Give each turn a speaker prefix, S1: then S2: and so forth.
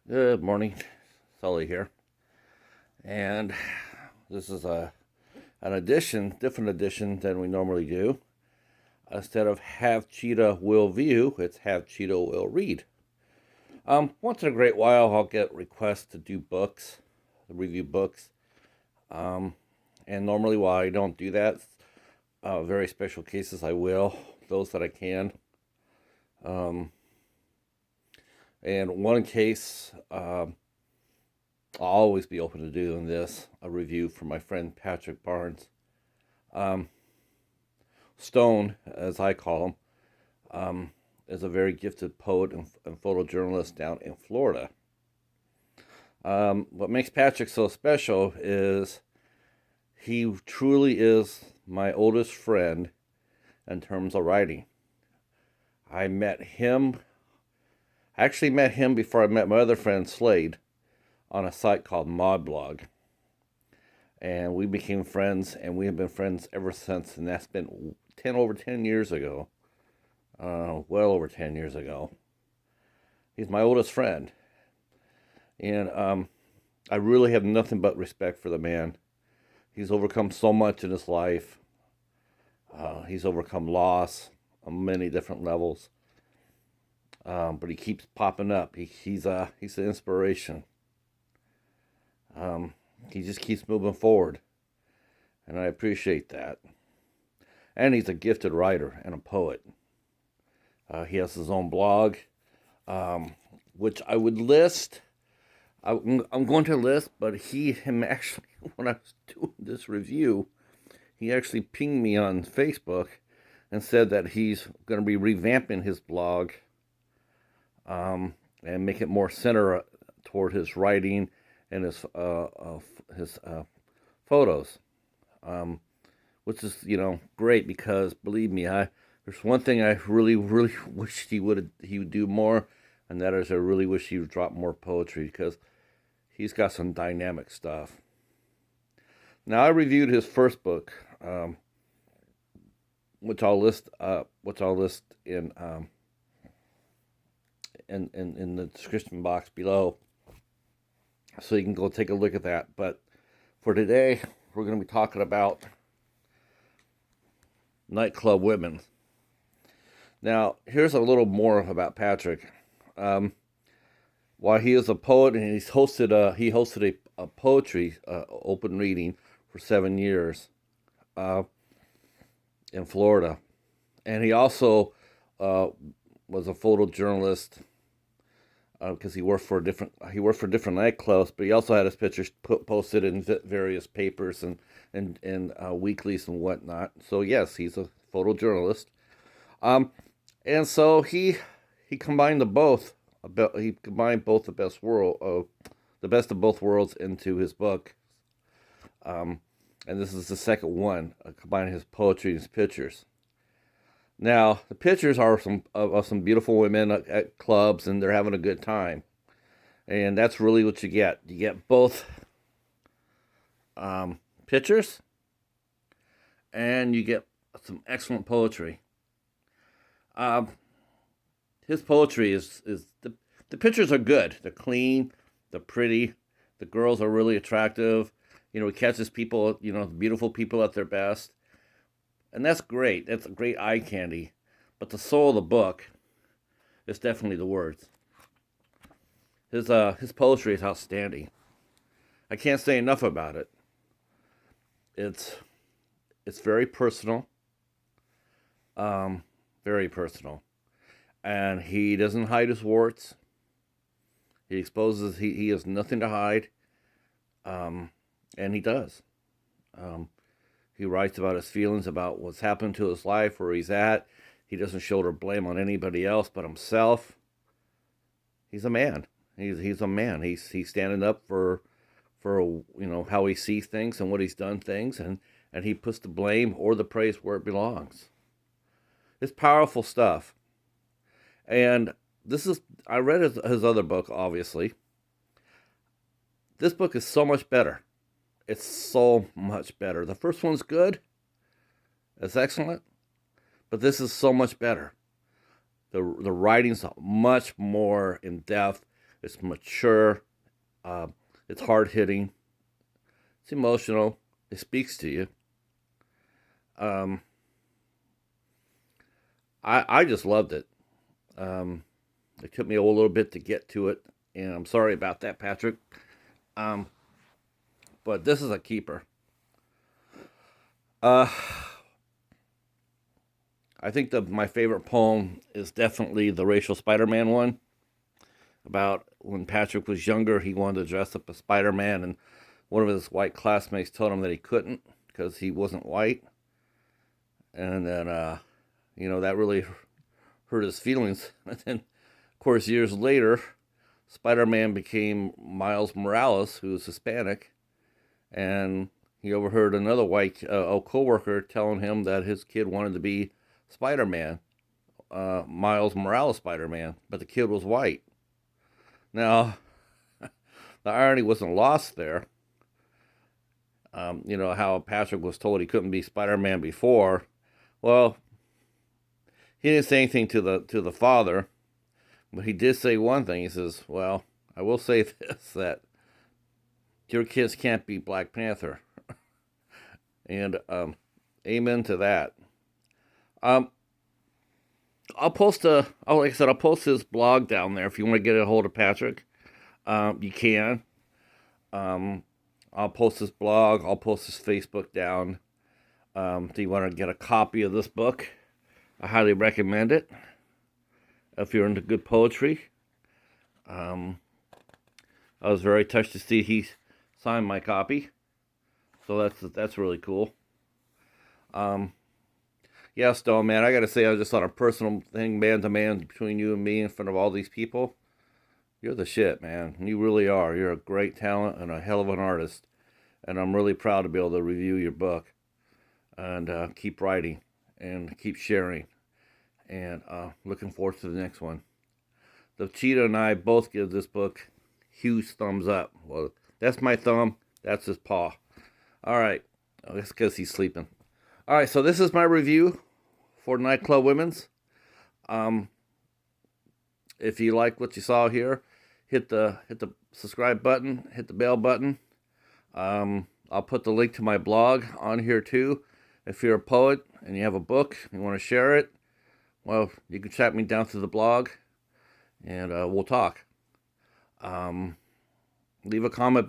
S1: Good morning, Sully here, and this is different edition than we normally do. Instead of have Cheetah will view, it's have Cheetah will read. Once in a great while, I'll get requests to do books, to review books, um, and normally while I don't do that, very special cases I will, those that I can. Um, and one case, I'll always be open to doing this, a review from my friend Patrick Barnes. Um, Stone, as I call him, is a very gifted poet and photojournalist down in Florida. What makes Patrick so special is he truly is my oldest friend in terms of writing. I met him, I actually met him before I met my other friend Slade on a site called Modblog. And we became friends, and we have been friends ever since, and that's been over 10 years ago. Well over 10 years ago. He's my oldest friend, and I really have nothing but respect for the man. He's overcome so much in his life. He's overcome loss on many different levels, but he keeps popping up. He's an inspiration. He just keeps moving forward, and I appreciate that. And he's a gifted writer and a poet. He has his own blog, which I would list. I'm going to list, but him actually, when I was doing this review, he actually pinged me on Facebook and said that he's going to be revamping his blog, and make it more center toward his writing and his photos, which is great, because believe me, there's one thing I really wish he would do more, and that is I really wish he would drop more poetry, because he's got some dynamic stuff. Now, I reviewed his first book, which I'll list in the description box below, so you can go take a look at that. But for today, we're going to be talking about Nightclub Womenz. Now, here's a little more about Patrick. While he is a poet, and he hosted a poetry open reading for 7 years in Florida, and he also was a photojournalist, because he worked for different nightclubs, but he also had his pictures posted in various papers and weeklies and whatnot. So yes, he's a photojournalist. And so he combined the both. He combined both the best of both worlds into his book. And this is the second one, combining his poetry and his pictures. Now, the pictures are of some beautiful women at clubs, and they're having a good time. And that's really what you get. You get both pictures, and you get some excellent poetry. His poetry is the pictures are good. They're clean, they're pretty. The girls are really attractive. He catches people, beautiful people at their best. And that's great. That's a great eye candy. But the soul of the book is definitely the words. His poetry is outstanding. I can't say enough about it. It's very personal. Very personal. And he doesn't hide his warts. He exposes he has nothing to hide. And he does. He writes about his feelings, about what's happened to his life, where he's at. He doesn't shoulder blame on anybody else but himself. He's a man. He's a man. He's standing up for how he sees things and what he's done things, and he puts the blame or the praise where it belongs. It's powerful stuff. And I read his other book, obviously. This book is so much better. It's so much better. The first one's good. It's excellent. But this is so much better. The writing's much more in depth. It's mature. It's hard-hitting. It's emotional. It speaks to you. I just loved it. It took me a little bit to get to it, and I'm sorry about that, Patrick. Um, but this is a keeper. Uh, I think my favorite poem is definitely the Racial Spider-Man one. About when Patrick was younger, he wanted to dress up as Spider-Man, and one of his white classmates told him that he couldn't because he wasn't white. And then, that really hurt his feelings. And then, of course, years later, Spider-Man became Miles Morales, who's Hispanic, and he overheard another white co-worker telling him that his kid wanted to be Spider-Man, Miles Morales Spider-Man, but the kid was white. Now, the irony wasn't lost there. How Patrick was told he couldn't be Spider-Man before. Well, he didn't say anything to the father, but he did say one thing. He says, "Well, I will say this, that your kids can't be Black Panther," and amen to that. I'll post like I said, I'll post his blog down there if you want to get a hold of Patrick. You can. I'll post his blog. I'll post his Facebook down. If you want to get a copy of this book, I highly recommend it. If you're into good poetry, I was very touched to see he signed my copy, so that's really cool. Yeah, Stone, man, I gotta say, I just on a personal thing, man to man, between you and me, in front of all these people, you're the shit, man. You really are. You're a great talent and a hell of an artist, and I'm really proud to be able to review your book and keep writing and keep sharing, and looking forward to the next one. The Cheetah and I both give this book huge thumbs up. Well, that's my thumb. That's his paw. All right. Oh, that's because he's sleeping. All right. So this is my review for Nightclub Womenz. If you like what you saw here, hit the subscribe button. Hit the bell button. I'll put the link to my blog on here too. If you're a poet and you have a book, you want to share it, well, you can chat me down through the blog, and we'll talk. Leave a comment